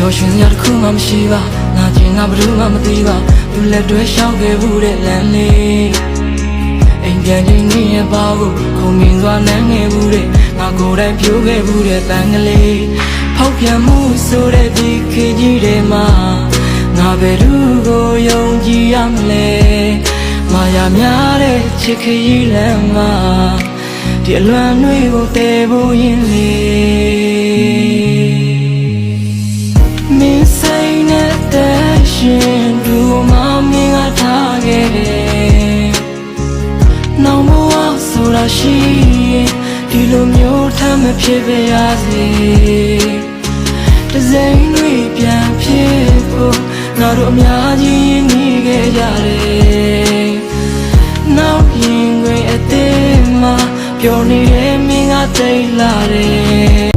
ပျော်ရွှင်စရာတစ်ခုမှမရှိပါငါချင်းငါဘယ်သူမှမသိပါသူလက်တွဲရှောက်ခဲ့ဘူးတဲ့လမ်းလေးအိမ်ပြန်ချင်းနေရပါဘူးခုံမြင်စွာနမ်းငယ်ဘူးတဲ့ငါကိုယ်တိုင်ပြိုးခဲ့ဘူးတဲ့ပန်းကလေးဖောက်ပြန်မှုဆိုတဲ့ဒီခေတ်ကြီးထဲမှာငါဘယ်သူကိုယုံကြည်ရမလဲမာယာများတဲ့ချစ်ခရီးလမ်းမှာဒီအလွမ်းတွေကိုတည်ဖို့ရင်လေမင်းစိတ်နဲ့တည်းရှင်သူမမင်းကထားခဲ့တယ်နောင်ဘဝဆိုတာရှိရင်ဒီလိုမျိုးထမ်းမဖြစ်ပါရစေတစိမ့်တွေပြန်ဖြစ်ဖို့ငါတို့အများကြီးရင်းနှီးခဲ့ကြတယ်နောက်ရင်ခွင်အသေးမှာပျော်နေတဲ့မင်းကတိတ်လာတယ်